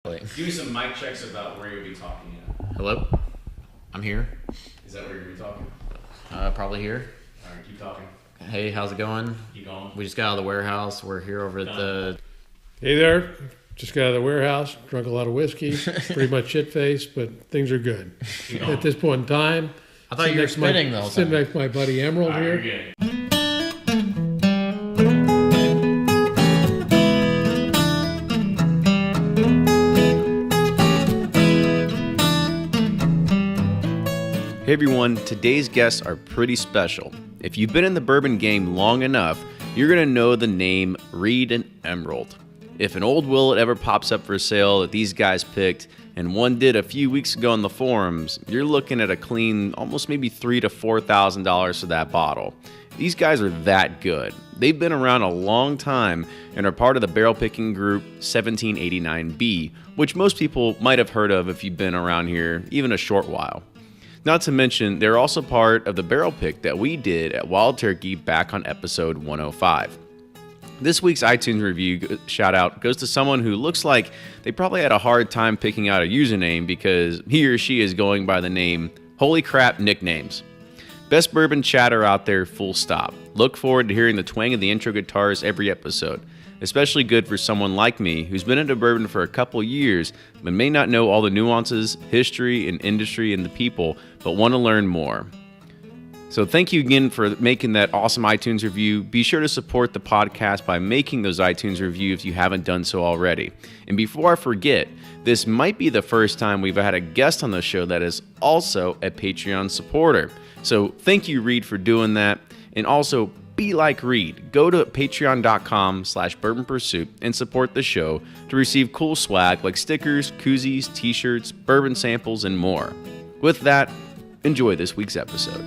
Give me some mic checks about where you'll be talking at. Hello? I'm here. Is that where you're going to be talking? Probably here. All right, keep talking. Hey, how's it going? Keep going. We just got out of the warehouse. We're here over at the... Hey there. Just got out of the warehouse, drunk a lot of whiskey, pretty much shit-faced, but things are good. At this point in time, I thought you were spinning the whole sitting time. next to my buddy Emerald All right, here. you're good. Hey everyone, today's guests are pretty special. If you've been in the bourbon game long enough, you're going to know the name Reid Emerald. If an old willet ever pops up for sale that these guys picked, and one did a few weeks ago on the forums, you're looking at a clean almost maybe $3,000 to $4,000 for that bottle. These guys are that good. They've been around a long time and are part of the barrel picking group 1789B, which most people might have heard of if you've been around here even a short while. Not to mention, they're also part of the barrel pick that we did at Wild Turkey back on episode 105. This week's iTunes review shout out goes to someone who looks like they probably had a hard time picking out a username because he or she is going by the name Holy Crap Nicknames. Best bourbon chatter out there, full stop. Look forward to hearing the twang of the intro guitars every episode. Especially good for someone like me who's been into bourbon for a couple years but may not know all the nuances, history, and industry and the people, but want to learn more. So thank you again for making that awesome iTunes review. Be sure to support the podcast by making those iTunes reviews if you haven't done so already. And before I forget, this might be the first time we've had a guest on the show that is also a Patreon supporter. So thank you, Reid, for doing that. And also, be like Reid. Go to patreon.com/bourbonpursuit and support the show to receive cool swag like stickers, koozies, t-shirts, bourbon samples, and more. With that, enjoy this week's episode.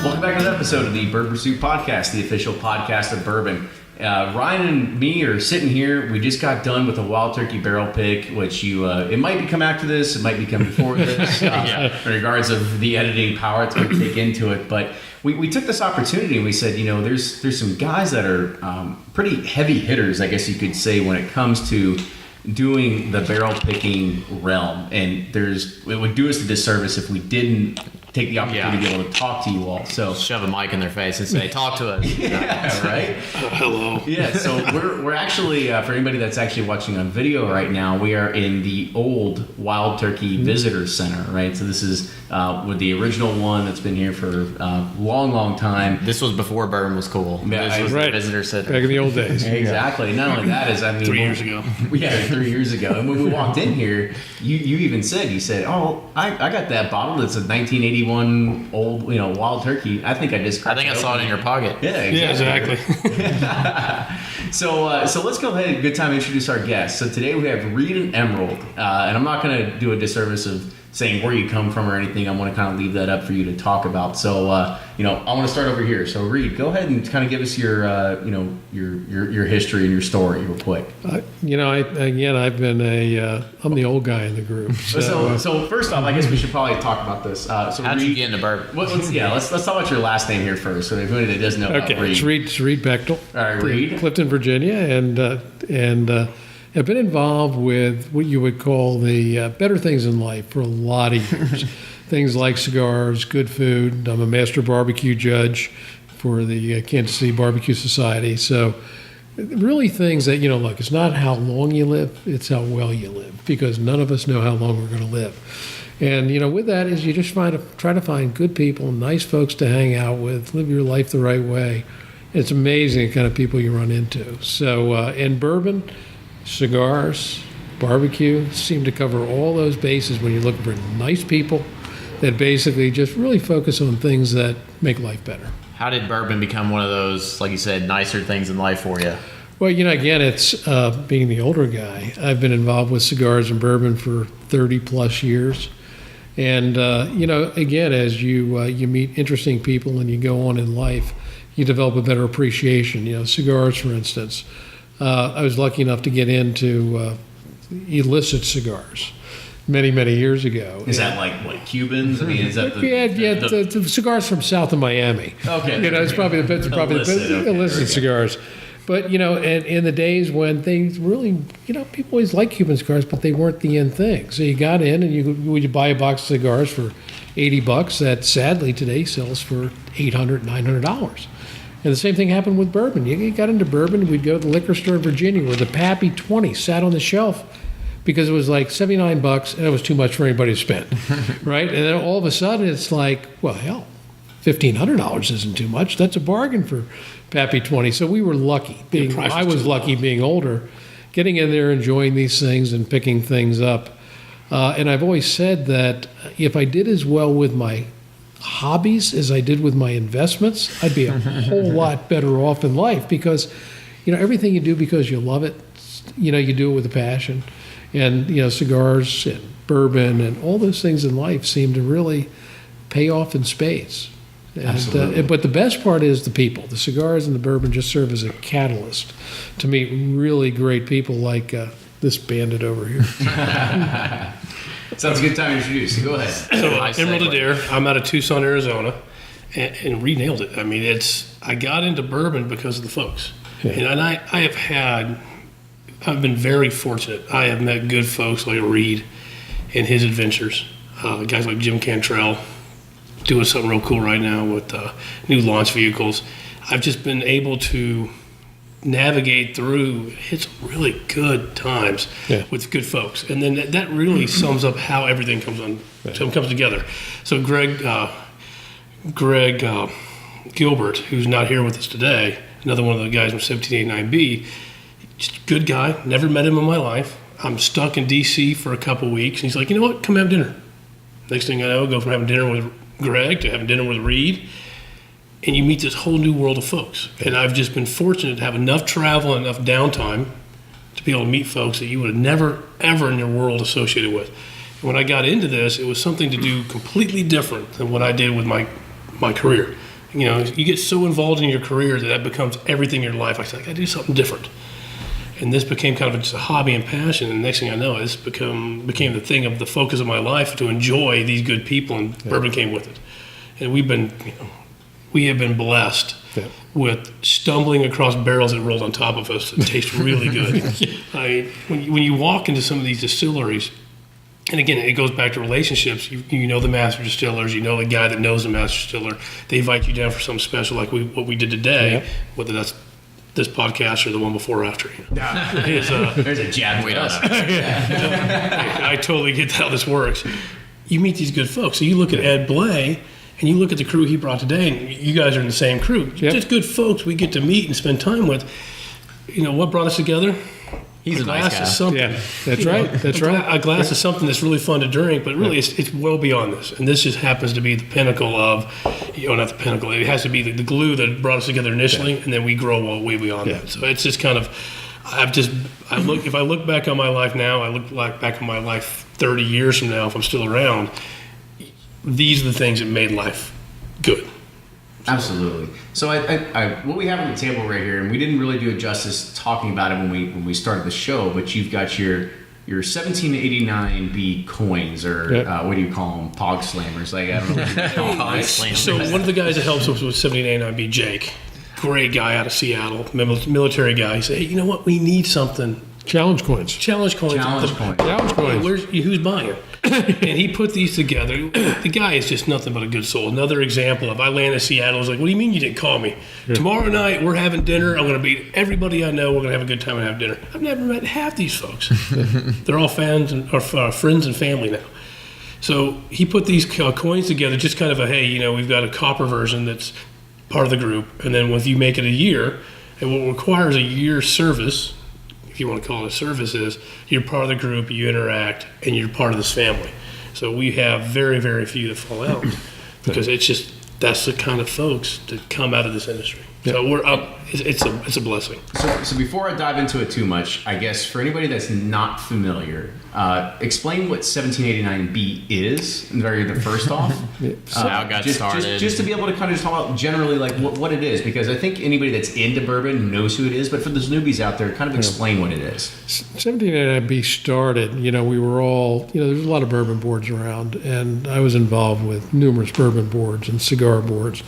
Welcome back to the episode of the Bourbon Pursuit Podcast, the official podcast of bourbon. Ryan and me are sitting here. We just got done with a Wild Turkey barrel pick, which it might become after this, it might become before this, in regards of the editing power it's going to take into it. But we took this opportunity and we said, there's some guys that are pretty heavy hitters, I guess you could say, when it comes to doing the barrel picking realm. And it would do us a disservice if we didn't take the opportunity to be able to talk to you all. So Shove a mic in their face and say, talk to us. yeah, right? Hello. Yeah, so we're actually, for anybody that's actually watching on video right now, we are in the old Wild Turkey Visitor Center, right? So this is with the original one that's been here for a long, long time. This was before bourbon was cool. Yeah, This was right. the visitor center. Back in the old days. Exactly. Not only that is, 3 years ago. Yeah, 3 years ago. And when we walked in here, you even said, oh, I got that bottle. It's a 1981 old, Wild Turkey. I think I just. I think I saw it in your pocket. Yeah, exactly. So let's go ahead and good time to introduce our guests. So today we have Reid Emerald, and I'm not going to do a disservice of saying where you come from or anything. I want to kind of leave that up for you to talk about. So I want to start over here. So Reid, go ahead and kind of give us your history and your story real quick. I've been I'm the old guy in the group. So first off, I guess we should probably talk about this. So How'd you get into bourbon? Let's talk about your last name here first. So if anybody that doesn't know about Reid. It's Reid Bechtel. All right, Reid. Clifton, Virginia, and have been involved with what you would call the better things in life for a lot of years. Things like cigars, good food. I'm a master barbecue judge for the Kansas City Barbecue Society. So really things that, look, it's not how long you live, it's how well you live, because none of us know how long we're going to live. And, with that is you just try to find good people, nice folks to hang out with, live your life the right way. It's amazing the kind of people you run into. So in bourbon, cigars, barbecue seem to cover all those bases when you're looking for nice people that basically just really focus on things that make life better. How did bourbon become one of those, like you said, nicer things in life for you? Well, again, it's being the older guy. I've been involved with cigars and bourbon for 30 plus years. And, again, as you meet interesting people and you go on in life, you develop a better appreciation. Cigars, for instance. I was lucky enough to get into illicit cigars, many, many years ago. Is that like what, Cubans? I mean, is that the the cigars from south of Miami. Okay. It's probably the illicit cigars. But, and in the days when things really, people always liked Cuban cigars, but they weren't the end thing. So you got in and you buy a box of cigars for $80 that sadly today sells for $800, $900. And the same thing happened with bourbon. You got into bourbon, we'd go to the liquor store in Virginia where the Pappy 20 sat on the shelf because it was like $79 and it was too much for anybody to spend, right? And then all of a sudden it's like, well, hell, $1,500 isn't too much. That's a bargain for Pappy 20. So we were lucky. I was lucky being older, getting in there, enjoying these things and picking things up. And I've always said that if I did as well with my hobbies as I did with my investments, I'd be a whole lot better off in life because, everything you do because you love it, you do it with a passion. And, cigars and bourbon and all those things in life seem to really pay off in spades. Absolutely. But the best part is the people. The cigars and the bourbon just serve as a catalyst to meet really great people like this bandit over here. Sounds a good time to introduce. So go ahead. So Emerald Adair, I'm out of Tucson, Arizona, and Reid nailed it. I mean, I got into bourbon because of the folks. Yeah. And I've been very fortunate. I have met good folks like Reid and his adventures. Guys like Jim Cantrell, doing something real cool right now with new launch vehicles. I've just been able to navigate through, hit some really good times with good folks. And then that really sums up how everything comes together. So Greg Gilbert, who's not here with us today, another one of the guys from 1789B, just a good guy, never met him in my life. I'm stuck in D.C. for a couple weeks. And he's like, you know what, come have dinner. Next thing I know, I go from having dinner with Greg to having dinner with Reid, and you meet this whole new world of folks. And I've just been fortunate to have enough travel and enough downtime to be able to meet folks that you would have never, ever in your world associated with. And when I got into this, it was something to do completely different than what I did with my career. You get so involved in your career that becomes everything in your life. I said, I got to do something different. And this became kind of just a hobby and passion. And the next thing I know, this became the thing of the focus of my life to enjoy these good people, and bourbon came with it. And we have been blessed with stumbling across barrels that rolled on top of us that taste really good. When you walk into some of these distilleries, and again, it goes back to relationships. You know the master distillers. You know the guy that knows the master distiller. They invite you down for something special like what we did today, whether that's this podcast or the one before or after. There's a jab with us. I totally get how this works. You meet these good folks. So you look at Ed Blay, and you look at the crew he brought today, and you guys are in the same crew. Just good folks we get to meet and spend time with. What brought us together? He's a nice guy. Is something. Yeah, that's right. That's right. A glass is something that's really fun to drink, but really it's well beyond this. And this just happens to be the pinnacle of, not the pinnacle. It has to be the glue that brought us together initially, and then we grow way beyond that. So it's just kind of, if I look back on my life now, I look back on my life 30 years from now, if I'm still around, these are the things that made life good. Absolutely. So what we have on the table right here, and we didn't really do it justice talking about it when we started the show, but you've got your 1789B coins, or what do you call them? Pog slammers. Like, I don't know what you call them. Pog slammers. So one of the guys that helps us with 1789B, Jake, great guy out of Seattle, military guy. He said, hey, you know what? We need something. Challenge coins. Challenge coins. Challenge coins. Who's buying? And he put these together. The guy is just nothing but a good soul. Another example of, I landed in Seattle. I was like, what do you mean you didn't call me? Yeah. Tomorrow night, we're having dinner. I'm going to meet everybody I know. We're going to have a good time and have dinner. I've never met half these folks. They're all fans or friends and family now. So he put these coins together, just kind of we've got a copper version that's part of the group. And then if you make it a year, and what requires a year's service, if you want to call it a service, is you're part of the group, you interact, and you're part of this family. So we have very, very few that fall out because that's the kind of folks that come out of this industry. So we're up. It's a blessing. So before I dive into it too much, I guess for anybody that's not familiar, explain what 1789B is. The first off, How it got started. Just to be able to kind of just talk about generally like what it is, because I think anybody that's into bourbon knows who it is, but for those newbies out there, kind of explain what it is. 1789B started, we were all, there's a lot of bourbon boards around, and I was involved with numerous bourbon boards and cigar boards.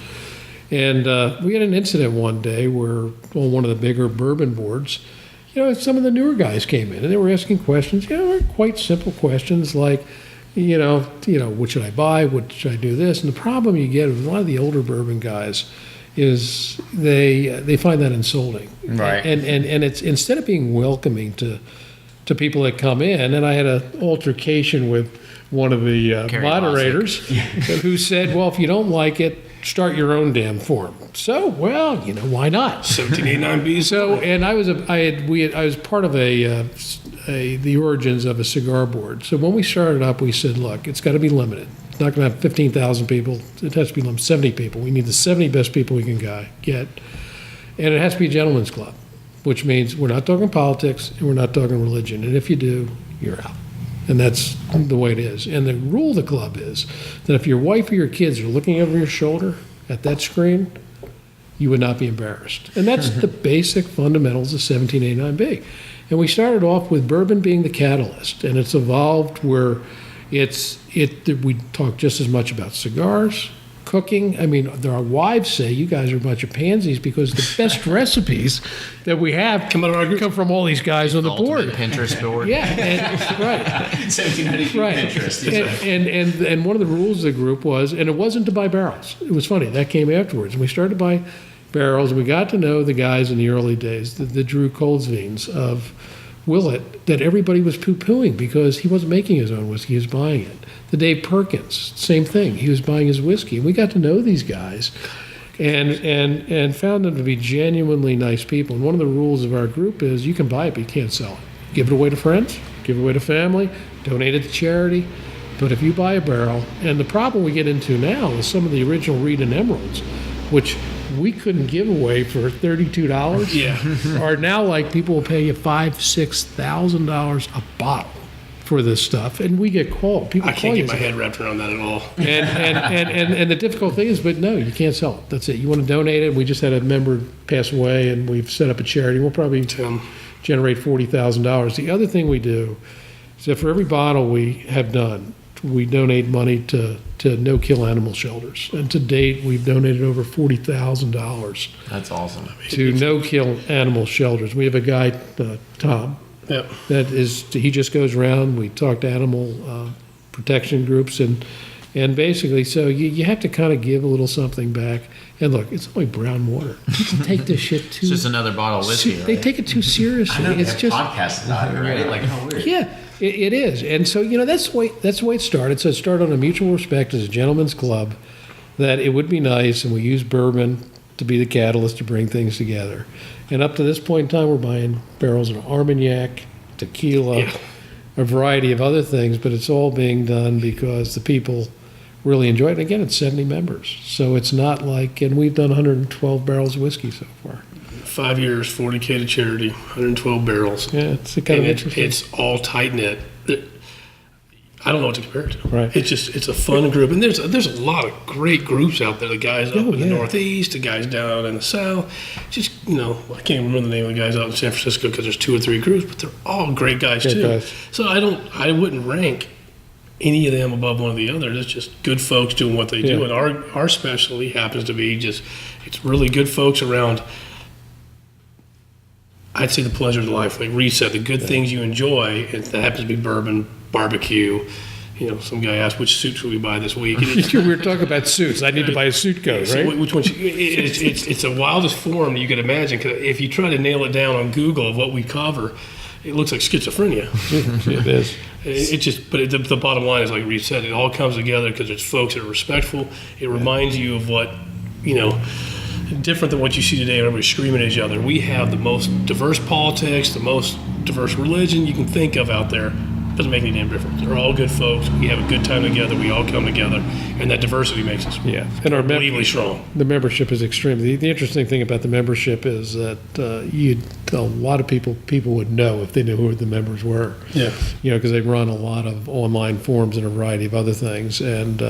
And we had an incident one day where on one of the bigger bourbon boards, some of the newer guys came in and they were asking questions, quite simple questions like, what should I buy? What should I do this? And the problem you get with a lot of the older bourbon guys is they find that insulting. Right. And it's instead of being welcoming to people that come in, and I had an altercation with one of the moderators who said, well, if you don't like it, start your own damn form. So, well, why not? 1789B. So, and I was part of the origins of a cigar board. So when we started up, we said, look, it's got to be limited. It's not going to have 15,000 people. It has to be limited 70 people. We need the 70 best people we can get. And it has to be a gentleman's club, which means we're not talking politics and we're not talking religion. And if you do, you're out. And that's the way it is. And the rule of the club is that if your wife or your kids are looking over your shoulder at that screen, you would not be embarrassed. And that's the basic fundamentals of 1789B. And we started off with bourbon being the catalyst, and it's evolved where we talk just as much about cigars, cooking. I mean, our wives say you guys are a bunch of pansies because the best recipes that we have come from all these guys on the board. Pinterest board. Yeah, right. 1792 Right. Pinterest. And one of the rules of the group was, and it wasn't to buy barrels. It was funny. That came afterwards. And we started to buy barrels, and we got to know the guys in the early days, the Drew Coldsveens of Willett, that everybody was poo-pooing because he wasn't making his own whiskey, he was buying it. The Dave Perkins, same thing. He was buying his whiskey. And we got to know these guys and found them to be genuinely nice people. And one of the rules of our group is you can buy it, but you can't sell it. Give it away to friends, give it away to family, donate it to charity. But if you buy a barrel, and the problem we get into now is some of the original Reid and Emeralds, which we couldn't give away for $32, are now like people will pay you $5,000-$6,000 a bottle for this stuff, and we get called. People I call can't you get my and say, head wrapped around that at all. and the difficult thing is, but no, you can't sell it. That's it. You want to donate it. We just had a member pass away, and we've set up a charity. We'll probably generate $40,000. The other thing we do is that for every bottle we have done, we donate money to no-kill animal shelters. And to date, we've donated over $40,000 That's awesome. to no-kill animal shelters. We have a guy, Tom, Yep. he just goes around. We talk to animal protection groups, and basically, so you have to kind of give a little something back. And look, it's only brown water. People take this shit too. It's just another bottle of whiskey. They take it too seriously. I know, It's they just have podcasts about it, right? Like, how weird. yeah, it is. And so that's the way it started. So it started on a mutual respect as a gentleman's club, that it would be nice, and we use bourbon to be the catalyst to bring things together. And up to this point in time, we're buying barrels of Armagnac, tequila, a variety of other things, but it's all being done because the people really enjoy it. And again, it's 70 members. So it's not like, and we've done 112 barrels of whiskey so far. 5 years, 40K to charity, 112 barrels. Yeah, it's kind of And interesting. it's all tight knit. I don't know what to compare it to. Right. It's a fun group, and there's a lot of great groups out there. The guys up in the Northeast, the guys down in the South. Just I can't remember the name of the guys out in San Francisco because there's 2 or 3 groups, but they're all great guys too. Guys. So I wouldn't rank any of them above one of the others. It's just good folks doing what they do, and our specialty happens to be it's really good folks around. I'd say the pleasure of life, like Reid said, the good things you enjoy, and that happens to be bourbon, barbecue. Some guy asked which suit should we buy this week. We were talking about suits. I need to buy a suit coat, So right? which one? It's the wildest form that you could imagine. 'Cause if you try to nail it down on Google of what we cover, it looks like schizophrenia. It is. The bottom line is, like Reid said, it all comes together because it's folks that are respectful. It reminds you of what different than what you see today. Everybody's screaming at each other. We have the most diverse politics, the most diverse religion you can think of out there. doesn't make any damn difference. They're all good folks. We have a good time together. We all come together, and that diversity makes us and our unbelievably strong. The membership is extremely. The interesting thing about the membership is that a lot of people would know if they knew who the members were. Yeah. Because they run a lot of online forums and a variety of other things, and.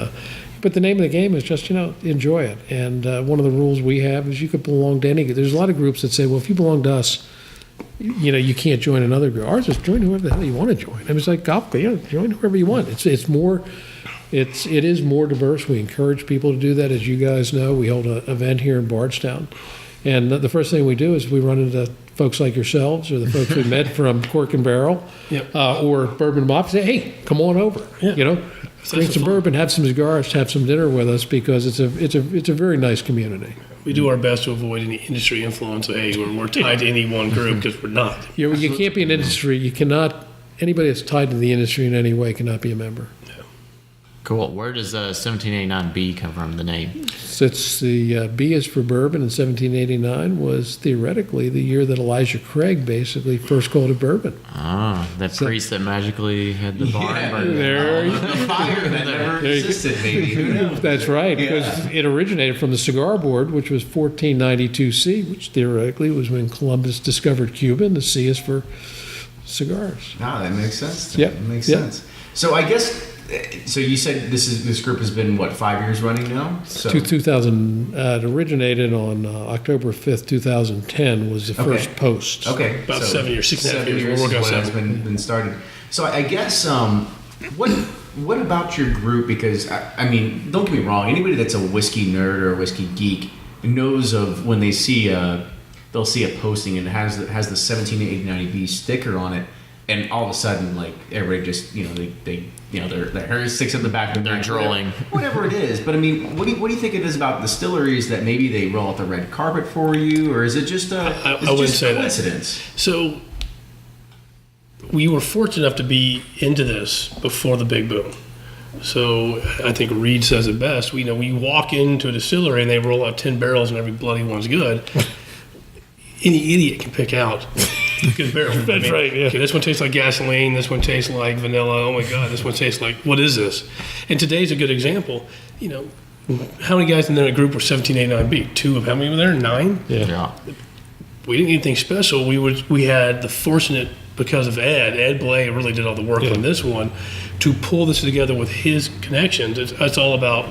But the name of the game is just, enjoy it. And one of the rules we have is you could belong to any. There's a lot of groups that say, well, if you belong to us, you can't join another group. Ours is join whoever the hell you want to join. I mean, it's like golf, join whoever you want. It is more diverse. We encourage people to do that. As you guys know, we hold an event here in Bardstown. And the first thing we do is we run into folks like yourselves or the folks we met from Cork and Barrel or Bourbon Mop. Say, hey, come on over. Yeah. Drink some bourbon, have some cigars, have some dinner with us because it's a very nice community. We do our best to avoid any industry influence. Hey, we're tied to any one group because we're not. You can't be an industry. You cannot. Anybody that's tied to the industry in any way cannot be a member. Cool. Where does 1789B come from, the name? It's the B is for bourbon, and 1789 was theoretically the year that Elijah Craig basically first called it bourbon. Ah, that priest that magically had the barn burned. The fire that never existed, maybe. Who knows? That's right, because it originated from the cigar board, which was 1492C, which theoretically was when Columbus discovered Cuba, and the C is for cigars. That makes sense. Yep. It makes Yep. sense. So I guess. So you said this group has been 5 years running now? So 2000 it originated on October 5th, 2010 was the first post. Okay, About so 7 years, 6.5 7 years. years We'll work on is when it's 7. been started. So I guess what about your group? Because I mean, don't get me wrong. Anybody that's a whiskey nerd or a whiskey geek knows of when they see they'll see a posting and it has the 1789B sticker on it. And all of a sudden, like everybody just, their hair sticks up the back of their They're neck, drooling. whatever it is. But I mean, what do you think it is about distilleries that maybe they roll out the red carpet for you, or is it just I wouldn't say coincidence? So we were fortunate enough to be into this before the big boom. So I think Reid says it best. We walk into a distillery and they roll out 10 barrels and every bloody one's good. Any idiot can pick out good barrel. That's right, yeah. Okay, this one tastes like gasoline. This one tastes like vanilla. Oh my God, this one tastes like, what is this? And today's a good example. How many guys in that group were 1789B? 2 of how many were there? 9? Yeah. We didn't need anything special. We had the fortunate, because of Ed Blay really did all the work on this one, to pull this together with his connections. It's all about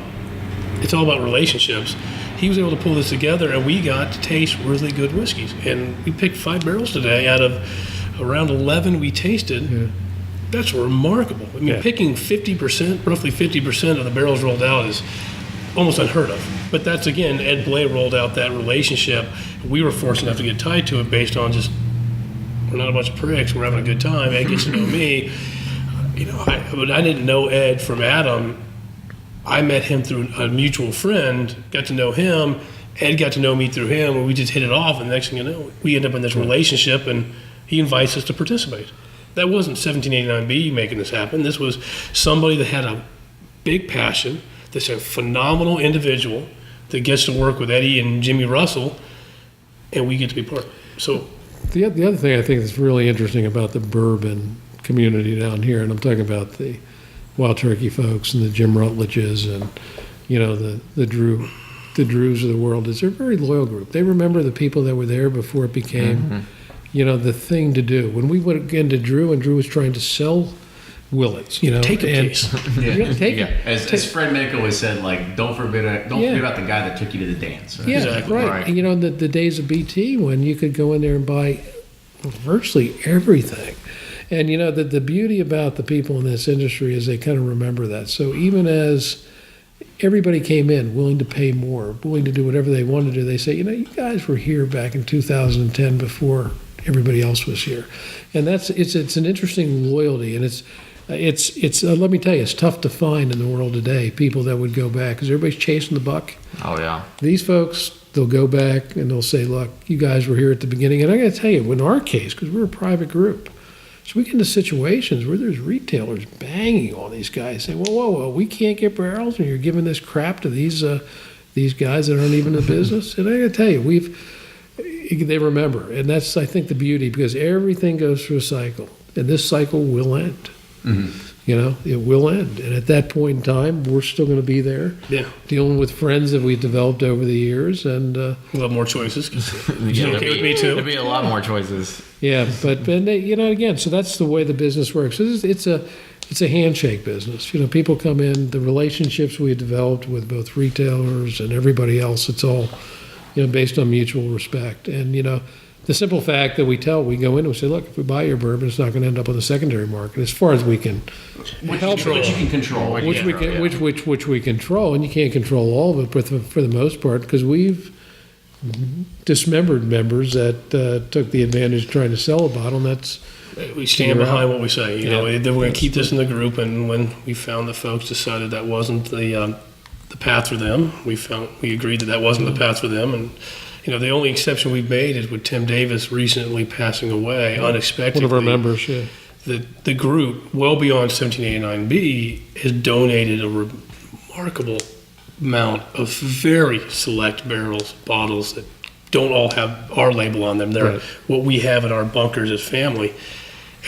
relationships. He was able to pull this together, and we got to taste really good whiskeys. And we picked 5 barrels today out of around 11 we tasted. Yeah. That's remarkable. I mean, picking 50%, roughly 50% of the barrels rolled out is almost unheard of. But that's, again, Ed Blay rolled out that relationship. We were fortunate enough to get tied to it based on just, we're not a bunch of pricks, we're having a good time. Ed gets to know me. But I didn't know Ed from Adam. I met him through a mutual friend, got to know him. Ed got to know me through him, and we just hit it off. And the next thing you know, we end up in this relationship, and he invites us to participate. That wasn't 1789B making this happen. This was somebody that had a big passion, that's a phenomenal individual that gets to work with Eddie and Jimmy Russell, and we get to be part of it. So the other thing I think that's really interesting about the bourbon community down here, and I'm talking about the Wild Turkey folks and the Jim Rutledges and the Drews of the world, is they're a very loyal group. They remember the people that were there before it became the thing to do. When we went again to Drew, and Drew was trying to sell Willits, take a case. Take it. As Fred Minnick always said, like, don't forget about the guy that took you to the dance. Right? Yeah, Exactly. right. And, the days of BT when you could go in there and buy virtually everything. And, the beauty about the people in this industry is they kind of remember that. So even as everybody came in willing to pay more, willing to do whatever they wanted to do, they say, you guys were here back in 2010 before everybody else was here. And it's an interesting loyalty. And it's let me tell you, it's tough to find in the world today, people that would go back, because everybody's chasing the buck. Oh, yeah. These folks, they'll go back and they'll say, look, you guys were here at the beginning. And I got to tell you, in our case, because we're a private group, so we get into situations where there's retailers banging on these guys, saying, whoa, we can't get barrels, and you're giving this crap to these guys that aren't even in the business. And I got to tell you, they remember. And that's, I think, the beauty, because everything goes through a cycle, and this cycle will end. You know, it will end. And at that point in time, we're still going to be there, Yeah. dealing with friends that we developed over the years. And We'll have more choices. 'Cause Yeah, okay with me too. There'd be a lot more choices. yeah, but you know, again, so that's the way the business works. It's a handshake business. You know, people come in, the relationships we developed with both retailers and everybody else, it's all, you know, based on mutual respect. And, you know, the simple fact that we go in and we say, look, if we buy your bourbon, it's not going to end up on the secondary market as far as we can help. Which you can control. Which we control, and you can't control all of it, but for the most part, because we've dismembered members that took the advantage of trying to sell a bottle, and that's We stand behind what we say. You know, we're going to keep this in the group. And when we found that folks decided that wasn't the path for them, we agreed that wasn't the path for them. And you know, the only exception we've made is with Tim Davis recently passing away unexpectedly. one of our members. Yeah, The group, well beyond 1789B, has donated a remarkable amount of very select bottles that don't all have our label on them. They're Right. what we have in our bunkers as family,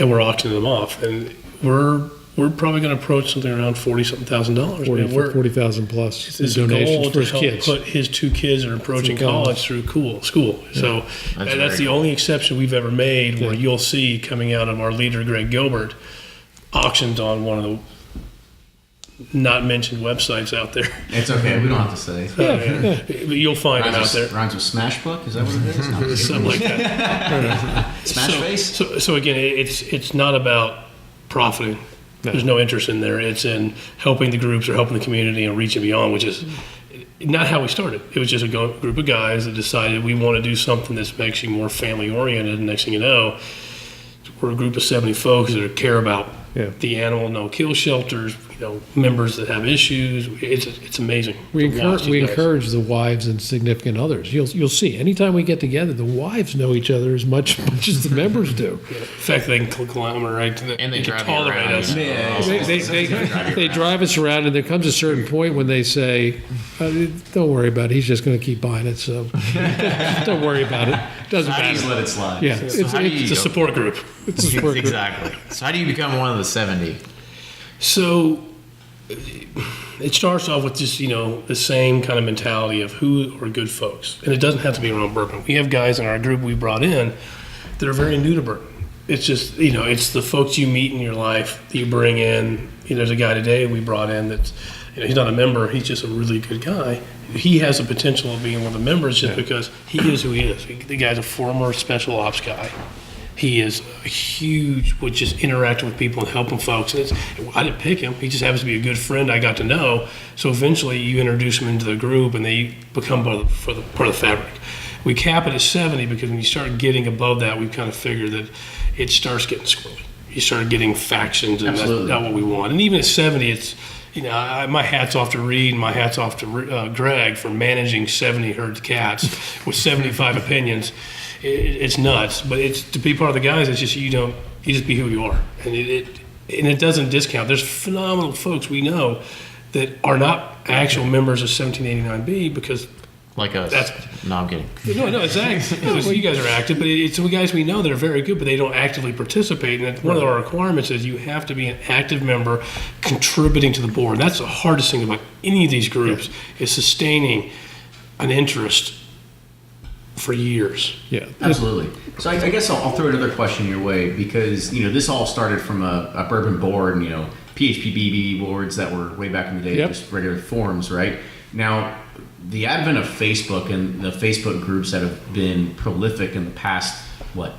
and we're auctioning them off. And we're probably going to approach something around $40,000. 40,000 plus It's a donations goal for to his help kids. put his two kids that are approaching Through college. college through school. So That's that's the very only exception we've ever made where Yeah. you'll see coming out of our leader, Greg Gilbert, auctions on one of the not mentioned websites out there. It's okay. We don't have to say. But you'll find them out there. Rhymes with Smash Book? Is that what it is? No, I'm just Something like that. kidding. Smash Face? So again, it's not about profiting. There's no interest in there. It's in helping the groups or helping the community and reaching beyond, which is not how we started. It was just a group of guys that decided we want to do something that's actually more family oriented. And next thing you know, we're a group of 70 folks that care about Yeah. the animal no-kill shelters, you know, members that have issues. It's amazing. We to watch these guys. encourage the wives and significant others. You'll see. Anytime we get together, the wives know each other as much as the members do. In fact, they can collaborate. And they can drive you tolerate around. us. They drive us around, and there comes a certain point when they say, "Don't worry about it. He's just going to keep buying it. So don't worry about it. Doesn't Please matter." let it slide. Yeah, So how do you- It's a support group. it's a support group. Exactly. So how do you become one of the 70? So it starts off with just, you know, the same kind of mentality of who are good folks. And it doesn't have to be around bourbon. We have guys in our group we brought in that are very new to bourbon. It's just, you know, it's the folks you meet in your life that you bring in. You know, there's a guy today we brought in that's, you know, he's not a member. He's just a really good guy. He has the potential of being one of the members just because he is who he is. The guy's a former special ops guy. He is huge with just interacting with people and helping folks. And I didn't pick him. He just happens to be a good friend I got to know. So eventually you introduce them into the group and they become part of the fabric. We cap it at 70 because when you start getting above that, we kind of figured that it starts getting squirrely. You start getting factions, and Absolutely. that's not what we want. And even at 70, it's, you know, my hat's off to Reid and my hat's off to Greg for managing 70 herds of cats with 75 opinions. It's nuts, but it's to be part of the guys. It's just you just be who you are, and it doesn't discount. There's phenomenal folks we know that are not actual members of 1789B because Like us. No, I'm kidding. no, exactly. You guys are active, but it's the guys we know that are very good, but they don't actively participate. And one of our requirements is you have to be an active member contributing to the board. That's the hardest thing about any of these groups is sustaining an interest for years. Yeah, Absolutely. So I guess I'll throw another question your way because, you know, this all started from a bourbon board and, you know, PHPBB boards that were way back in the day, Yep. just regular forums, right? Now, the advent of Facebook and the Facebook groups that have been prolific in the past,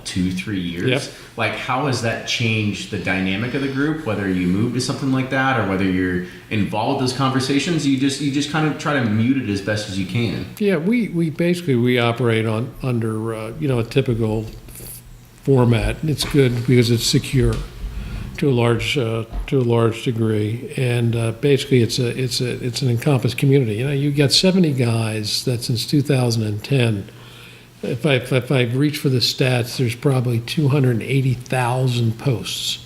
2-3 years? Yep. Like, how has that changed the dynamic of the group? Whether you move to something like that or whether you're involved in those conversations, you just kind of try to mute it as best as you can. Yeah, we basically operate under a typical format. It's good because it's secure to a large degree, and basically it's an encompassed community. You know, you got 70 guys that since 2010. If I reach for the stats, there's probably 280,000 posts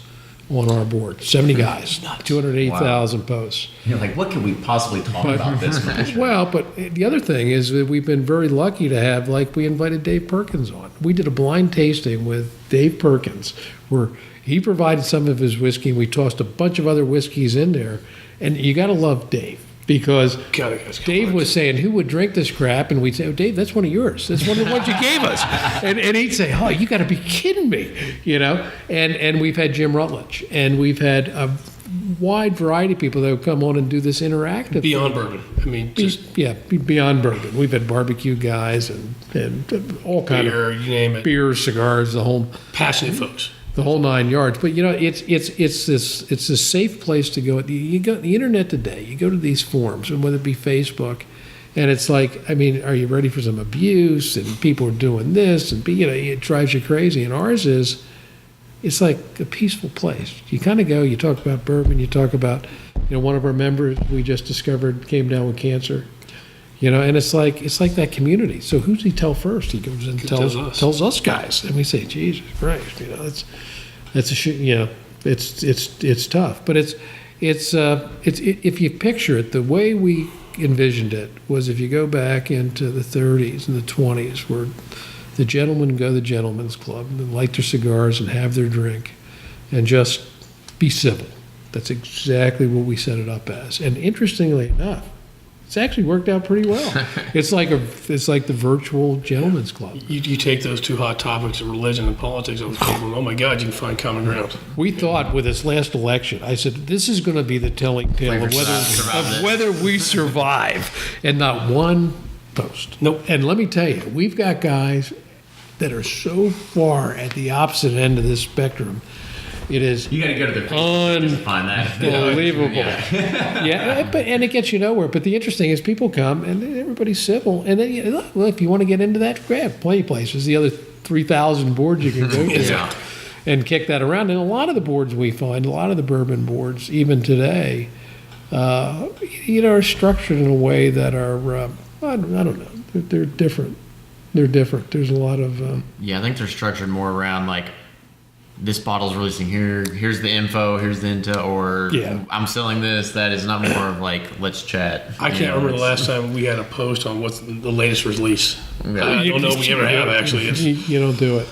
on our board. 70 guys, 280,000 posts. You're like, what can we possibly talk about this much? Well, but the other thing is that we've been very lucky to have, like, we invited Dave Perkins on. We did a blind tasting with Dave Perkins where he provided some of his whiskey, and we tossed a bunch of other whiskeys in there. And you got to love Dave. Because Dave was saying, who would drink this crap? And we'd say, oh, Dave, that's one of yours. That's one of the ones you gave us. And he'd say, oh, you got to be kidding me, you know? And we've had Jim Rutledge. And we've had a wide variety of people that have come on and do this interactive. Beyond bourbon. I mean, just beyond bourbon. We've had barbecue guys and all kind beer, of you name it. Beer, cigars, the whole passionate folks. The whole 9 yards. But you know, it's a safe place to go. You go the internet today. You go to these forums, and whether it be Facebook, and it's like, I mean, are you ready for some abuse? And people are doing this, and you know, it drives you crazy. And ours is, it's like a peaceful place. You kind of go. You talk about bourbon. You talk about, you know, one of our members we just discovered came down with cancer. You know, and it's like that community. So who does he tell first? He goes and tells us guys, and we say, Jesus Christ, you know, that's a shit. You know, it's tough, but it's if you picture it, the way we envisioned it was if you go back into the 30s and the 20s, where the gentlemen go to the gentlemen's club and light their cigars and have their drink, and just be civil. That's exactly what we set it up as. And interestingly enough, it's actually worked out pretty well. It's like the virtual gentleman's club. You take those two hot topics of religion and politics on the table, and oh my God, you can find common ground. We thought with this last election, I said, this is going to be the telling tale of whether we survive, and not one post. Nope. And let me tell you, we've got guys that are so far at the opposite end of this spectrum. It is. You got to go to their Facebook to find that. Unbelievable. Yeah, and it gets you nowhere. But the interesting is people come and everybody's civil. And then, well, if you want to get into that, grab plenty of places. The other 3,000 boards you can go to and kick that around. And a lot of the boards we find, a lot of the bourbon boards, even today, you know, are structured in a way that are, I don't know, they're different. They're different. There's a lot of. I think they're structured more around like, this bottle's releasing here, here's the info, here's the intel, or I'm selling this. That is not more of like, let's chat. I can't remember the last time we had a post on what's the latest release. Yeah. I don't know if we ever have, actually. You don't do it.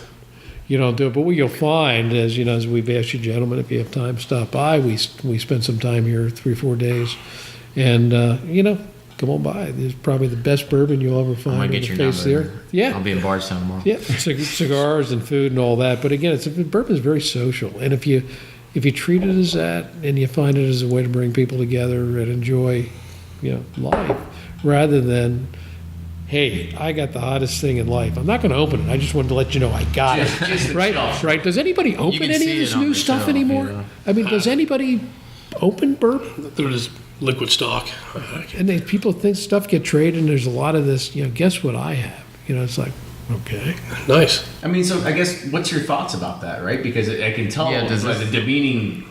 You don't do it. But what you'll find is, you know, as we've asked you gentlemen, if you have time, stop by. We spend some time here, 3-4 days. And, you know, come on by. There's probably the best bourbon you'll ever find. I'm gonna get your number. There. Yeah, I'll be in Bardstown tomorrow. Yeah, cigars and food and all that. But again, bourbon is very social, and if you treat it as that, and you find it as a way to bring people together and enjoy, you know, life, rather than, hey, I got the hottest thing in life. I'm not going to open it. I just wanted to let you know I got it. Right? Does anybody open any of this new stuff anymore? You know? I mean, does anybody open bourbon? There's liquid stock. And then people think stuff get traded, and there's a lot of this, you know, guess what I have? You know, it's like, okay. Nice. I mean, so I guess, what's your thoughts about that, right? Because I can tell by the demeaning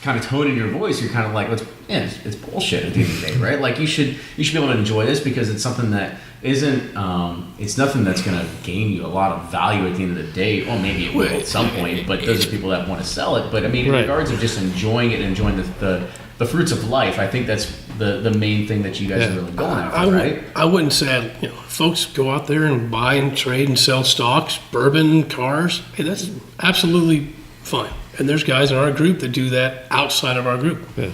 kind of tone in your voice, you're kind of like, it's bullshit at the end of the day, right? Like, you should be able to enjoy this because it's something that isn't, it's nothing that's going to gain you a lot of value at the end of the day. Well, maybe it will at some point, but those are people that want to sell it. But I mean, in regards of just enjoying it and enjoying the fruits of life, I think that's the main thing that you guys are really going after, right? I wouldn't say, you know, folks go out there and buy and trade and sell stocks, bourbon, cars. Hey, that's absolutely fine. And there's guys in our group that do that outside of our group. Yeah.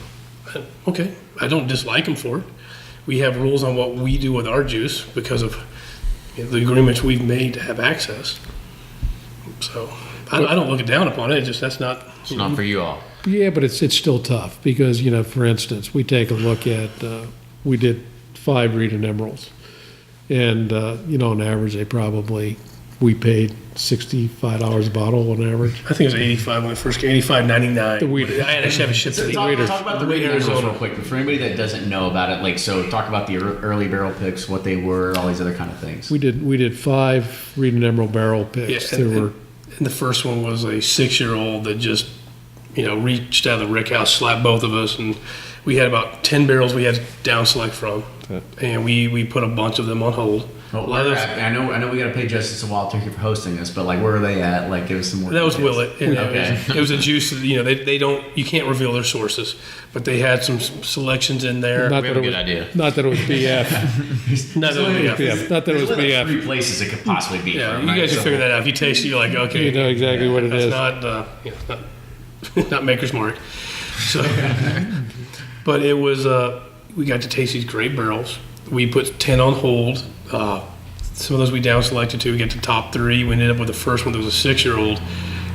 Okay, I don't dislike them for it. We have rules on what we do with our juice because of, you know, the agreements we've made to have access. So I don't look it down upon it. It's just that's not. It's not for you all. Yeah, but it's still tough because, you know, for instance, we take a look at, we did 5 Reid Emeralds. And, you know, on average, we paid $65 a bottle on average. I think it was 85 when it first came, 85.99. The Weeder. I had to have a ship to the Talk about the Reid Emeralds real quick. But for anybody that doesn't know about it, like, so talk about the early barrel picks, what they were, all these other kind of things. We did 5 Reid Emerald barrel picks. Yeah, and the first one was a 6-year-old that just, you know, reached out of the rick house, slapped both of us, and we had about 10 barrels we had to down select from. And we put a bunch of them on hold. Well, A lot of those- I know we got to pay justice to Wild Turkey for hosting us, but like, where are they at? Like, give us some more. That was details. Willet. And Okay. it was a juice. They don't. You can't reveal their sources, but they had some selections in there. Not We that have a it good was, idea. not that it was BF. Not that we have. Yeah, not that it There's was only like BF. 3 places it could possibly be. Yeah, from, you right? guys can So- figure that out. If you taste it, you're like, okay, You know exactly what it that's is. not, not Maker's Mark. So, but it was. We got to taste these great barrels. We put 10 on hold. Some of those we down selected too. We get to top 3. We ended up with the first one that was a 6-year-old.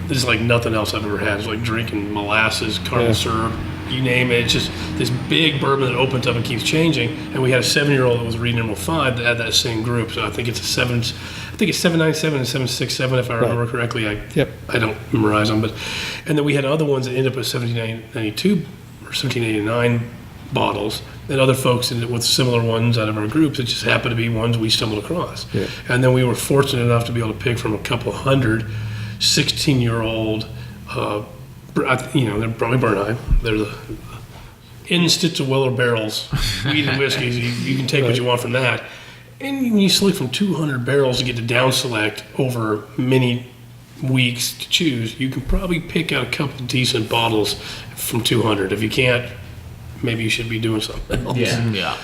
This is like nothing else I've ever had. It's like drinking molasses, caramel Yeah. syrup, you name it. It's just this big bourbon that opens up and keeps changing. And we had a 7-year-old that was Reid Emerald 5 that had that same group. So I think it's 797 and 767 if I remember correctly. Yep. I don't memorize them, and then we had other ones that ended up with 1792 or 1789 bottles, and other folks ended up with similar ones out of our groups. It just happened to be ones we stumbled across. Yeah. And then we were fortunate enough to be able to pick from a couple hundred 16-year-old, they're probably Bernheim. They're the Institzueller barrels, wheat and whiskeys. You can take what you want from that. And when you select from 200 barrels to get to down select over many weeks to choose, you can probably pick out a couple decent bottles from 200. If you can't, maybe you should be doing something else. Yeah.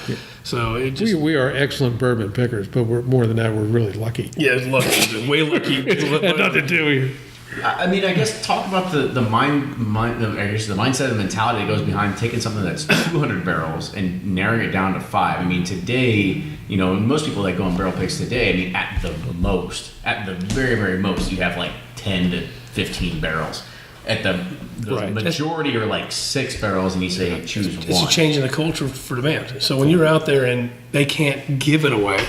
So it just, We are excellent bourbon pickers, but we're more than that, we're really lucky. yeah, it's lucky. Way lucky. Had nothing to do with I mean, I guess talk about the mindset and mentality that goes behind taking something that's 200 barrels and narrowing it down to 5. I mean, today, most people that go on barrel picks today, I mean, at the very, very most, you have like 10 to 15 barrels. At the Right. majority are like 6 barrels, and you say choose It's one. a change in the culture for demand. So when you're out there and they can't give it away,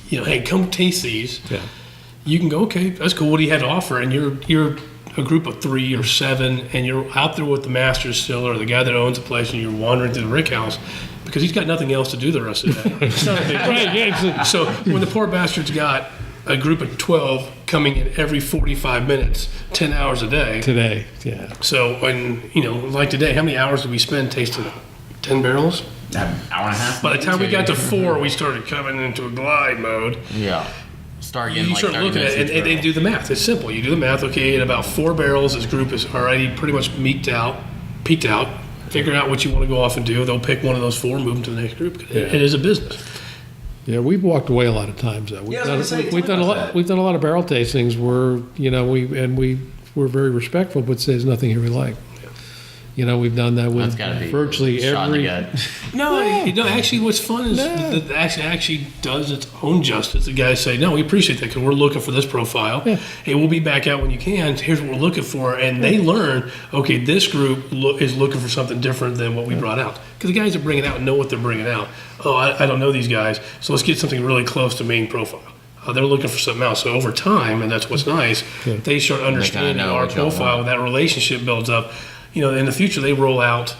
hey, come taste these. Yeah. You can go, okay, that's cool. What do you have to offer? And you're a group of 3 or 7, and you're out there with the master distiller or the guy that owns the place, and you're wandering through the rick house because he's got nothing else to do the rest of the day. It's not a big deal. Right, yeah, So when the poor bastard's got a group of 12 coming in every 45 minutes, 10 hours a day. today. Yeah. So when, like today, how many hours did we spend tasting 10 barrels? An hour and a half. By the time we got to 4, we started coming into a glide mode. Yeah. Start getting You like start 30 looking at minutes it, and each they do the math. It's simple. You do the math. Okay, at about 4 barrels, this group is already pretty much peaked out. Figure out what you want to go off and do. They'll pick one of those 4, move them to the next group. It is a business. Yeah, we've walked away a lot of times though. Yeah, I was gonna say, We've tell done me a about lot. that. We've done a lot of barrel tastings where we're very respectful, but say there's nothing here we like. We've done that with That's gotta be virtually shot in the every. gut. No, actually, what's fun is that actually does its own justice. The guys say, no, we appreciate that because we're looking for this profile. Yeah. Hey, we'll be back out when you can. Here's what we're looking for. And they learn, okay, this group is looking for something different than what we brought out. Because the guys that bring it out know what they're bringing out. Oh, I don't know these guys, so let's get something really close to main profile. They're looking for something else. So over time, and that's what's nice, they start understanding know our what y'all profile, want. that relationship builds up. In the future, they roll out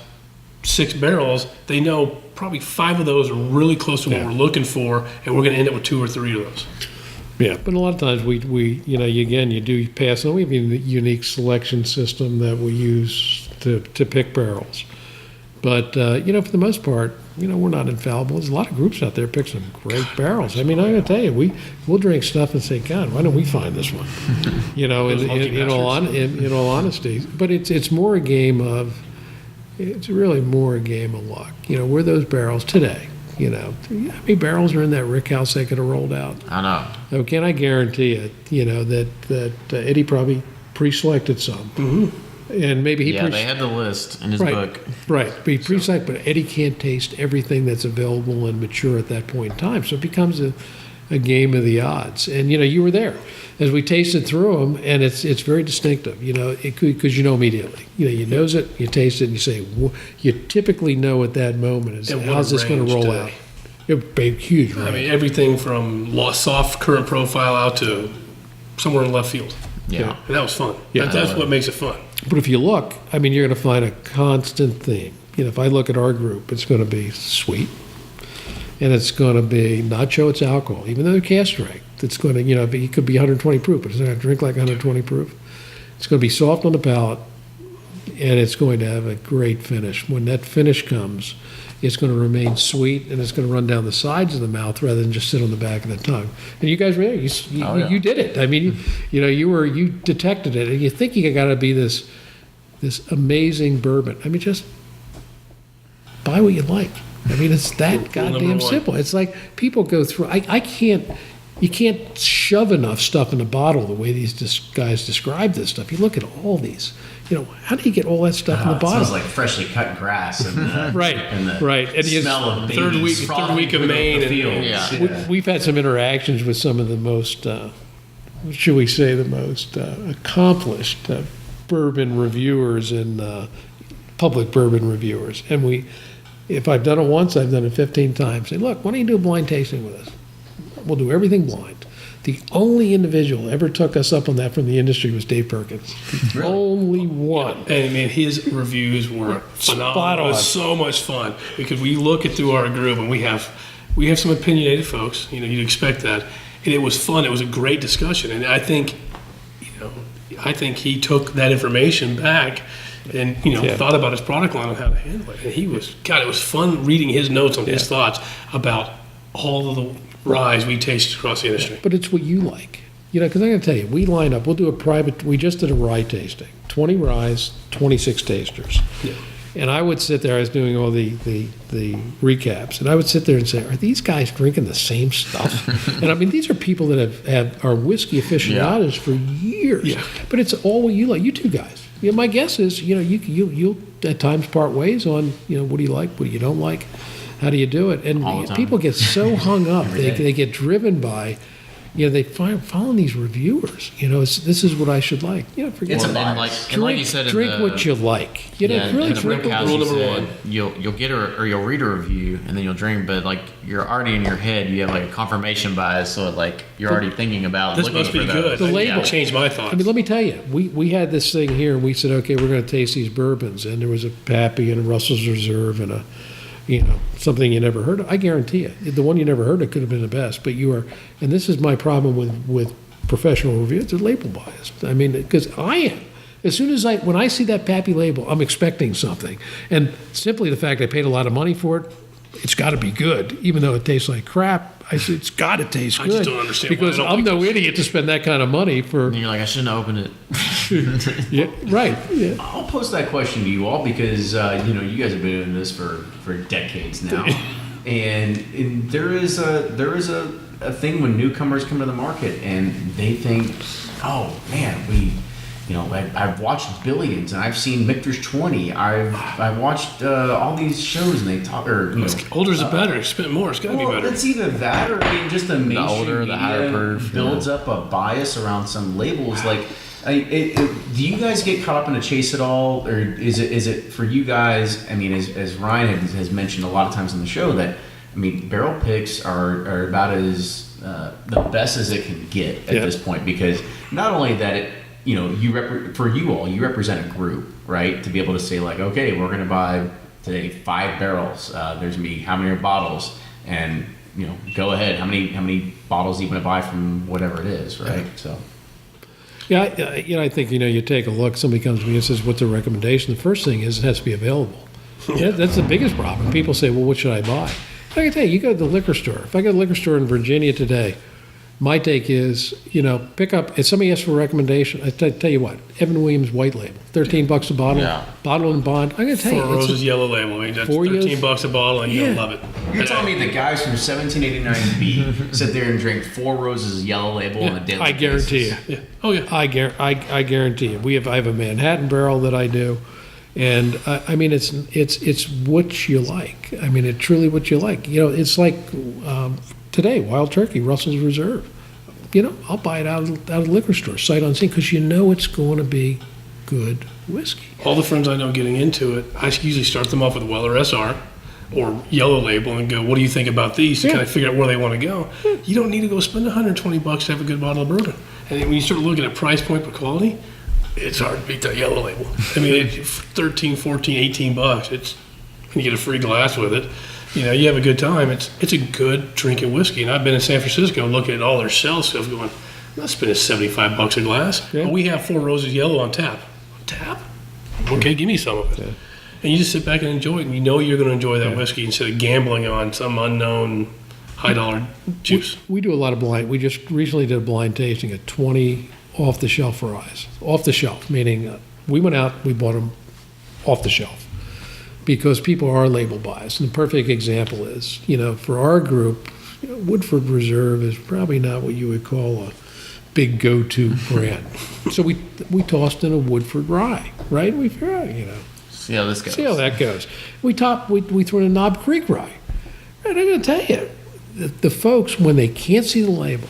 6 barrels. They know probably 5 of those are really close to what Yeah. we're looking for, and we're going to end up with 2 or 3 of those. Yeah, but a lot of times you do pass on. We have a unique selection system that we use to pick barrels. But, for the most part, we're not infallible. There's a lot of groups out there pick some great barrels. I mean, I'm going to tell you, we'll drink stuff and say, God, why don't we find this one? In all honesty. But it's more a game of, it's really more a game of luck. Where those barrels today, how many barrels are in that rick house they could have rolled out? I know. Oh, can I guarantee it, that Eddie probably pre-selected some. Mm-hmm. And maybe he They had the list in his Right. book. Right, but he pre-select, but Eddie can't taste everything that's available and mature at that point in time. So it becomes a game of the odds. And you were there as we tasted through them, and it's very distinctive. Because immediately. You nose it, you taste it, and you say, you typically know at that moment is And what how's a this going range to roll today. out. A big, huge range. I mean, everything from soft current profile out to somewhere in left field. Yeah. And that was fun. Yeah. That's what makes it fun. But if you look, I mean, you're going to find a constant theme. If I look at our group, it's going to be sweet, and it's going to be not show its alcohol, even though they're cask strength. It's going to, it could be 120 proof, but it's not going to drink like 120 proof. It's going to be soft on the palate, and it's going to have a great finish. When that finish comes, it's going to remain sweet, and it's going to run down the sides of the mouth rather than just sit on the back of the tongue. And you guys were there. You did it. I mean, you detected it, and you think you got to be this amazing bourbon. I mean, just buy what you like. I mean, it's that goddamn simple. It's like people go through. You can't shove enough stuff in a bottle the way these guys describe this stuff. You look at all these. How do you get all that stuff in the bottle? It smells like freshly cut grass. And right. And the smell of babies. Third week of Maine. We've had some interactions with some of the most, should we say, the most accomplished bourbon reviewers and public bourbon reviewers. And if I've done it once, I've done it 15 times. Say, look, why don't you do a blind tasting with us? We'll do everything blind. The only individual that ever took us up on that from the industry was Dave Perkins. The only one. And I mean, his reviews were phenomenal. It was so much fun because we look it through our group and we have some opinionated folks. You'd expect that, and it was fun. It was a great discussion, and I think he took that information back and thought about his product line and how to handle it. And it was fun reading his notes on his thoughts about all of the rye we tasted across the industry. But it's what you like. Because I'm going to tell you, we line up, we'll do we just did a rye tasting, 20 rye, 26 tasters. Yeah. And I would sit there, I was doing all the recaps, and I would sit there and say, are these guys drinking the same stuff? And I mean, these are people that are whiskey aficionados for years. Yeah. But it's all what you like, you two guys. My guess is, you'll at times part ways on, what do you like, what do you don't like? How do you do it? And people get so hung up. They get driven by, they follow these reviewers. This is what I should like. Forget It's it. like you said, drink what you like. Really drink what rule you number like. one. You'll get you'll read a review and then you'll drink, but like you're already in your head, you have like a confirmation bias, so you're already thinking about this looking must be for good. The label changed my thoughts. I mean, let me tell you, we had this thing here, and we said, okay, we're going to taste these bourbons, and there was a Pappy and a Russell's Reserve and a something you never heard of. I guarantee you, the one you never heard of could have been the best. But you are, and this is my problem with professional reviews, they're label biased. I mean, because I am. As soon as when I see that Pappy label, I'm expecting something. And simply the fact I paid a lot of money for it, it's got to be good, even though it tastes like crap. I said, it's got to taste good. I just don't understand because why I don't I'm like no idiot to spend that kind of money for. And you're like, I shouldn't have opened it. Yeah, right. Yeah. I'll post that question to you all because you guys have been doing this for decades now, and there is a thing when newcomers come to the market and they think, oh man, I've watched Billions and I've seen Michter's 20. I've watched all these shows and they talk. Older's the better. Spent more. It's got to be better. It's either that or just the mainstream older, the higher perf builds up a bias around some labels. Like, do you guys get caught up in a chase at all, or is it for you guys? I mean, as Ryan has mentioned a lot of times on the show, that barrel picks are about as the best as it can get at this point, because not only that it. You represent a group, right? To be able to say like, okay, we're going to buy today 5 barrels. There's me, how many are bottles? And go ahead. How many bottles are you going to buy from whatever it is, right? So. Yeah, I think you take a look. Somebody comes to me and says, "What's the recommendation?" The first thing is it has to be available. Yeah, that's the biggest problem. People say, "Well, what should I buy?" I can tell you, you go to the liquor store. If I go to the liquor store in Virginia today. My take is, pick up, if somebody asks for a recommendation, I tell you what, Evan Williams White Label, $13 a bottle, bottle and bond. I'm going to tell you. Four Roses Yellow Label, that's $13 a bottle and you'll love it. You're telling me the guys from 1789B sit there and drink 4 Roses Yellow Label on a daily basis? I guarantee you. Yeah. Oh, yeah. I guarantee you. I have a Manhattan barrel that I do. And it's what you like. It's truly what you like. It's like today, Wild Turkey, Russell's Reserve. I'll buy it out of the liquor store, sight unseen, because it's going to be good whiskey. All the friends I know getting into it, I usually start them off with Weller SR or Yellow Label and go, what do you think about these? To kind of figure out where they want to go. You don't need to go spend $120 to have a good bottle of bourbon. And when you start looking at price point per quality, it's hard to beat that Yellow Label. It's $13, $14, $18. It's and you get a free glass with it. You have a good time. It's a good drinking whiskey. And I've been in San Francisco looking at all their sales stuff going, I'm not spending $75 a glass. Yeah. But we have 4 Roses Yellow on tap. On tap? Okay, give me some of it. And you just sit back and enjoy it, and you know you're going to enjoy that whiskey instead of gambling on some unknown high-dollar juice. We do a lot of blind. We just recently did a blind tasting of 20 off-the-shelf ryes. Off-the-shelf, meaning we went out, we bought them off the shelf because people are label biased. And the perfect example is, for our group, Woodford Reserve is probably not what you would call a big go-to brand. So we tossed in a Woodford rye, right? We figured, See how this goes. see how that goes. We threw in a Knob Creek rye. And I'm going to tell you, the folks, when they can't see the label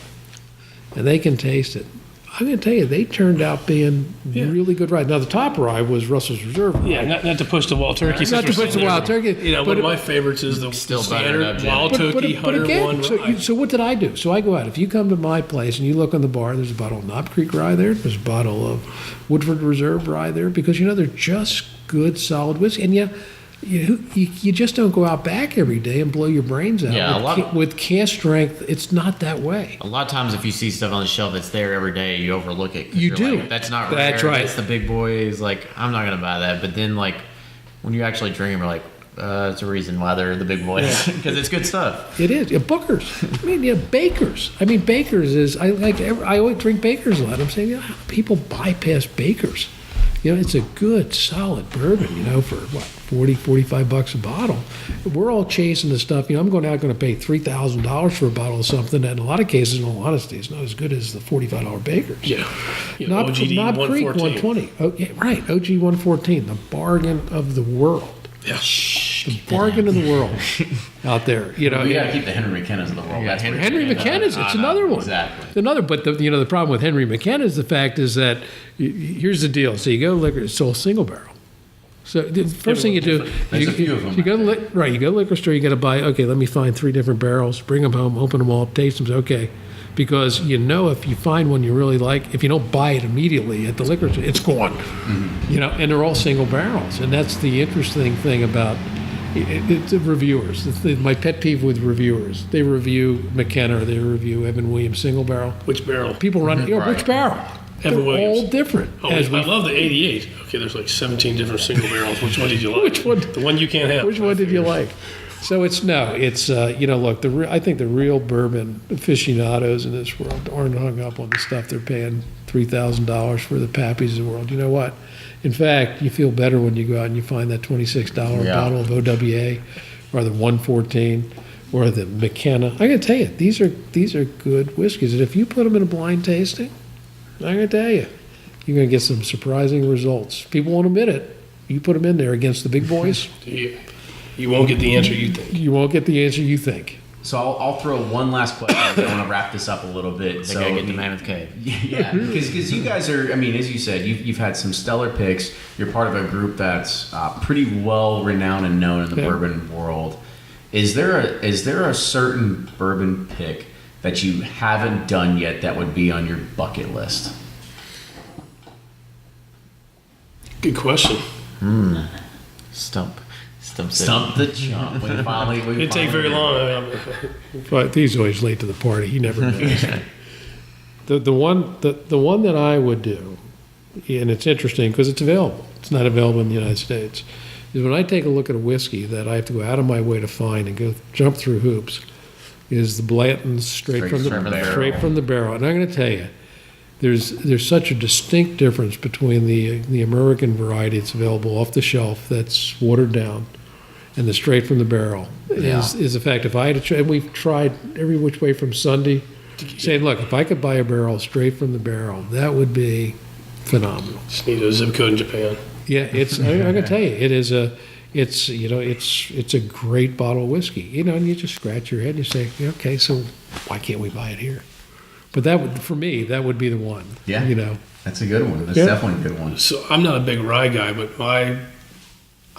and they can taste it, I'm going to tell you, they turned out being really good rye. Now, the top rye was Russell's Reserve rye. Yeah, not to push the Wild Turkey. Not to push the Wild Turkey. One of my favorites is the Still standard buttered up, Wild Turkey 101 rye. So what did I do? So I go out. If you come to my place and you look on the bar, there's a bottle of Knob Creek rye there. There's a bottle of Woodford Reserve rye there because, they're just good, solid whiskey. And you just don't go out back every day and blow your brains out. Yeah, with cast strength, it's not that way. A lot of times, if you see stuff on the shelf that's there every day, you overlook it. 'Cause You you're do. Like, that's not That's rare. right. That's the big boys. Like, I'm not going to buy that. But then, when you actually drink them, you're like, it's a reason why they're the big boys. Because it's good stuff. It is. Booker's. Baker's. Baker's is, I always drink Baker's a lot. I'm saying, people bypass Baker's. It's a good, solid bourbon, for what, $40-45 a bottle. We're all chasing the stuff. I'm going to pay $3,000 for a bottle of something that in a lot of cases, in all honesty, is not as good as the $45 Baker's. Yeah. Knob OGD Creek 114. 120. Oh, yeah, right. OG 114, the bargain of the world. Yeah. The bargain of the world out there. We got to keep the Henry McKennas of the world. Yeah, That's Henry McKenna's, it's another one. Exactly. It's another, but the problem with Henry McKenna's, the fact is that here's the deal. So you go to liquor, it's all single barrel. So the first thing you do, There's a few of them you go to out you go to liquor store, you got to buy. Okay, let me find 3 different barrels, bring them home, open them all, taste them. Okay, because if you find one you really like, if you don't buy it immediately at the liquor store, it's gone. Mm-hmm. And they're all single barrels, and that's the interesting thing about. It's reviewers. My pet peeve with reviewers. They review McKenna, they review Evan Williams single barrel. Which barrel? People run, which barrel? Evan They're Williams. all different. Oh, I love the 88. Okay, there's like 17 different single barrels. Which one did you like? Which one? The one you can't have. Which one did you like? So look, I think the real bourbon aficionados in this world aren't hung up on the stuff they're paying $3,000 for the Pappies of the world. You know what? In fact, you feel better when you go out and you find that $26 bottle of OWA or the 114 or the McKenna. I'm going to tell you, these are good whiskeys. And if you put them in a blind tasting, I'm going to tell you, you're going to get some surprising results. People won't admit it. You put them in there against the big boys, You won't get the answer you think. you won't get the answer you think. So I'll throw one last question. I want to wrap this up a little bit. They gotta get to Mammoth Cave. Yeah, because you guys are, as you said, you've had some stellar picks. You're part of a group that's pretty well renowned and known in the bourbon world. Is there a certain bourbon pick that you haven't done yet that would be on your bucket list? Good question. Stump the chump. It didn't take very long. But he's always late to the party. He never knows. the one that I would do, and it's interesting because it's available. It's not available in the United States. Is when I take a look at a whiskey that I have to go out of my way to find and go jump through hoops, is the Blanton's straight from the barrel. And I'm going to tell you, there's such a distinct difference between the American variety that's available off the shelf that's watered down and the straight from the barrel is the fact. If I had to try, and we've tried every which way from Sunday, saying, look, if I could buy a barrel straight from the barrel, that would be phenomenal. Just need a zip code in Japan. Yeah, I'm going to tell you, it's a great bottle of whiskey. And you just scratch your head and you say, okay, so why can't we buy it here? But for me, that would be the one. Yeah, that's a good one. That's definitely a good one. So I'm not a big rye guy, but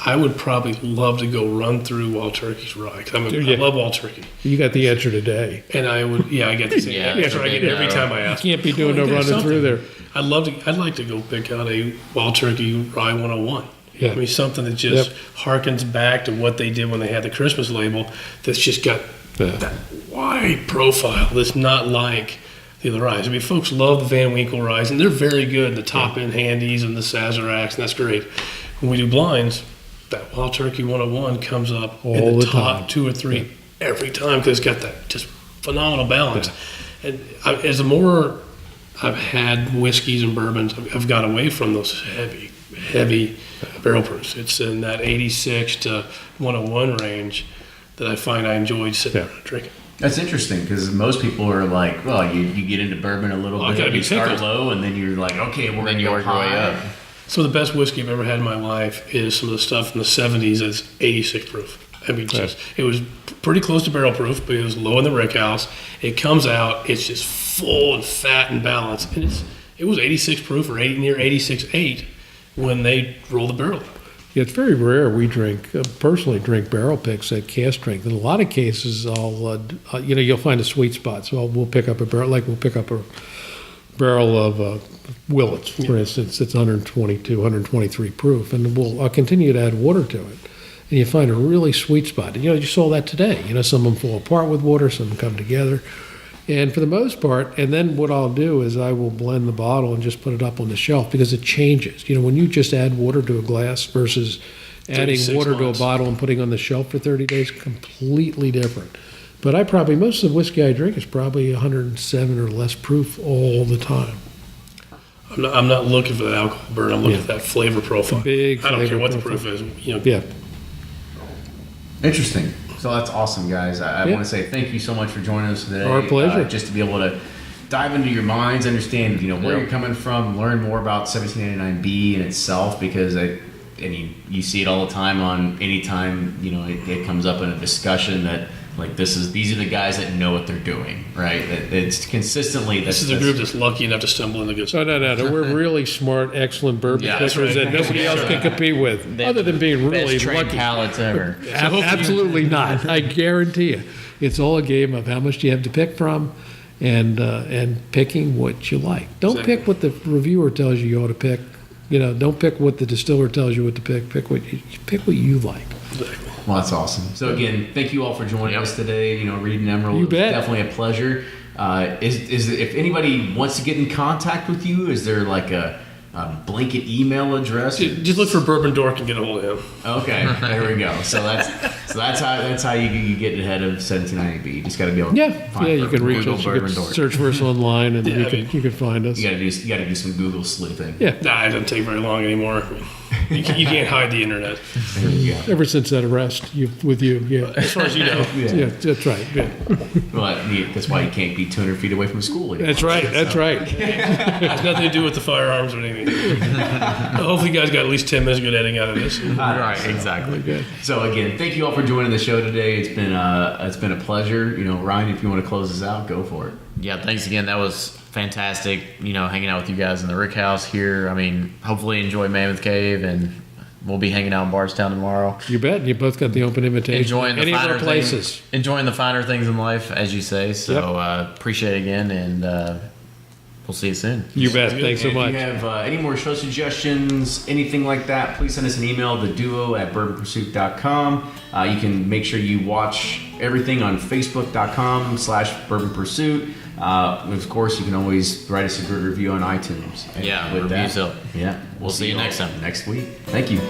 I would probably love to go run through Wild Turkey's rye. I love Wild Turkey. You got the answer today. And I would, I get the same answer I get every time I ask. You can't be doing no running through there. I'd like to go pick out a Wild Turkey Rye 101. Yeah. Something that just harkens back to what they did when they had the Christmas label. That's just got that wide profile. That's not like the other ryes. Folks love the Van Winkle ryes, and they're very good. The top end handies and the Sazeracs, and that's great. When we do blinds, that Wild Turkey 101 comes up All in the the top time. 2 or 3 every time because it's got that just phenomenal balance. And as the more I've had whiskeys and bourbons, I've got away from those heavy barrel proofs. It's in that 86 to 101 range that I find I enjoyed sitting there drinking. That's interesting because most people are like, well, you get into bourbon a little I bit, gotta be you start pickled. low, and then you're like, okay, we're going Then to you go work your way high. up. Some of the best whiskey I've ever had in my life is some of the stuff in the 70s that's 86 proof. I mean, it was pretty close to barrel proof, but it was low in the rick house. It comes out, it's just full and fat and balanced. And it was 86 proof or near 86.8 when they roll the barrel. Yeah, it's very rare we personally drink barrel picks at cask strength. In a lot of cases, you'll find a sweet spot. So we'll pick up a barrel, like we'll pick up a barrel of Willets, for instance. It's 122, 123 proof, and I'll continue to add water to it. And you find a really sweet spot. You saw that today. Some of them fall apart with water, some of them come together. And for the most part, and then what I'll do is I will blend the bottle and just put it up on the shelf because it changes. When you just add water to a glass versus adding 36 water to a months. bottle and putting on the shelf for 30 days, completely different. But most of the whiskey I drink is probably 107 or less proof all the time. I'm not looking for that alcohol burn. I'm looking for that flavor profile. Big I don't care flavor what the profile. proof is. Yeah. Interesting. So that's awesome, guys. I Yeah. want to say thank you so much for joining us today. Our pleasure. Just to be able to dive into your minds, understand where you're coming from, learn more about 1789B in itself, because you see it all the time on anytime it comes up in a discussion that like these are the guys that know what they're doing, right? It's consistently This is a group that's lucky enough to stumble into good stuff. No. We're really smart, excellent bourbon Yeah, pickers that's right. that nobody else can compete with, other than being really Best trained lucky. palates ever. Absolutely not. I guarantee you. It's all a game of how much do you have to pick from and picking what you like. Don't Exactly. pick what the reviewer tells you ought to pick. Don't pick what the distiller tells you what to pick. Pick what you like. Exactly. Well, that's awesome. So again, thank you all for joining us today. Reid and Emerald, You it was bet. definitely a pleasure. Is if anybody wants to get in contact with you, is there like a blanket email address? Just look for Bourbon Dork and get a hold of him. Okay, there we go. So that's how you get ahead of 1790B. You just got to be able to find You can reach Google us. You Bourbon can Dork. search for us online, and Yeah, you can find us. You got to do some Google sleuthing. Yeah. Nah, it doesn't take very long anymore. You can't hide the internet. There you go. Ever since that arrest with you, yeah. As far as you know. Yeah, that's right. Yeah. Well, that's why you can't be 200 feet away from school anymore. That's right. That's right. It has nothing to do with the firearms or anything. Hopefully you guys got at least 10 minutes of good editing out of this. Right, exactly. Good. So again, thank you all for joining the show today. It's been a pleasure. Ryan, if you want to close us out, go for it. Yeah, thanks again. That was fantastic, hanging out with you guys in the Rick House here. I mean, hopefully enjoy Mammoth Cave, and we'll be hanging out in Bardstown tomorrow. You bet. You both got the open invitation. Enjoying the Any of finer our places. enjoying the finer things in life, as you say. So appreciate it again, and we'll see you soon. You bet. Thanks so If much. you have any more show suggestions, anything like that, please send us an email, theduo@bourbonpursuit.com. You can make sure you watch everything on facebook.com/bourbonpursuit. Of course, you can always write us a good review on iTunes. And Yeah, with reviews that, help. Yeah, We'll see you all next time. Next week. Thank you.